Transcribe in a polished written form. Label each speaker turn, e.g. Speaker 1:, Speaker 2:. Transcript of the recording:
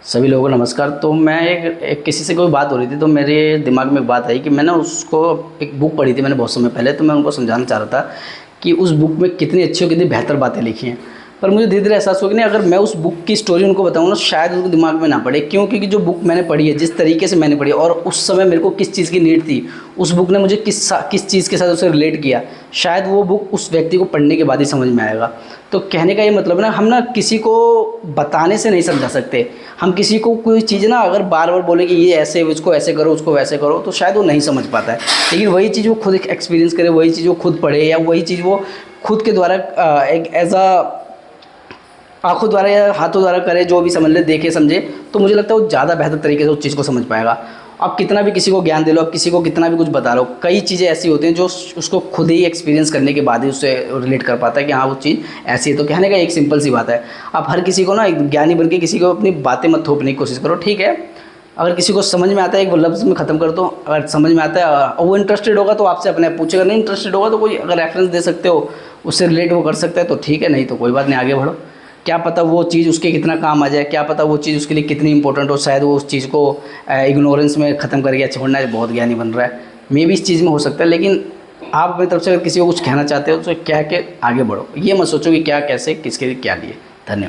Speaker 1: सभी लोगों को नमस्कार। तो मैं एक किसी से कोई बात हो रही थी, तो मेरे दिमाग में एक बात आई कि मैंने उसको एक बुक पढ़ी थी मैंने बहुत समय पहले। तो मैं उनको समझाना चाह रहा था कि उस बुक में कितनी अच्छी और कितनी बेहतर बातें लिखी हैं। पर मुझे धीरे धीरे एहसास हुआ कि नहीं, अगर मैं उस बुक की स्टोरी उनको बताऊँ ना, शायद उनको दिमाग में ना पड़े। क्यों? क्योंकि जो बुक मैंने पढ़ी है, जिस तरीके से मैंने पढ़ी और उस समय मेरे को किस चीज़ की नीड थी, उस बुक ने मुझे किस चीज़ के साथ उसे रिलेट किया, शायद वो बुक उस व्यक्ति को पढ़ने के बाद ही समझ में आएगा। तो कहने का ये मतलब ना, हम ना किसी को बताने से नहीं समझा सकते। हम किसी को कोई चीज़ ना अगर बार बार बोले कि ये ऐसे, उसको ऐसे करो, उसको वैसे करो, तो शायद वो नहीं समझ पाता है। लेकिन वही चीज़ वो खुद एक्सपीरियंस करे, वही चीज़ वो खुद पढ़े, या वही चीज़ वो खुद के द्वारा एक एज आँखों द्वारा या हाथों द्वारा करे, जो भी समझ ले, देखे समझे, तो मुझे लगता है वो ज़्यादा बेहतर तरीके से उस चीज़ को समझ पाएगा। आप कितना भी किसी को ज्ञान दे लो, आप किसी को कितना भी कुछ बता लो, कई चीज़ें ऐसी होती हैं जो उसको खुद ही एक्सपीरियंस करने के बाद ही उससे रिलेट कर पाता है कि हाँ वो चीज़ ऐसी है। तो कहने का एक सिंपल सी बात है, आप हर किसी को ना एक ज्ञानी बन के किसी को अपनी बातें मत थोपने की कोशिश करो, ठीक है। अगर किसी को समझ में आता है, एक वो लफ्ज़ में ख़त्म कर दो। अगर समझ में आता है और वो इंटरेस्टेड होगा तो आपसे अपने आप पूछेगा, नहीं इंटरेस्टेड होगा तो कोई अगर रेफरेंस दे सकते हो, उससे रिलेट वो कर सकता है तो ठीक है, नहीं तो कोई बात नहीं, आगे बढ़ो। क्या पता वो चीज़ उसके कितना काम आ जाए, क्या पता वो चीज़ उसके लिए कितनी इंपॉर्टेंट हो, शायद वो उस चीज़ को इग्नोरेंस में ख़त्म कर गया, छोड़ना है, बहुत ज्ञानी बन रहा है। मे भी इस चीज़ में हो सकता है। लेकिन आप अपनी तरफ से अगर किसी को कुछ कहना चाहते हो तो कह के आगे बढ़ो, ये मत सोचो कि क्या, कैसे, किसके लिए, क्या लिए। धन्यवाद।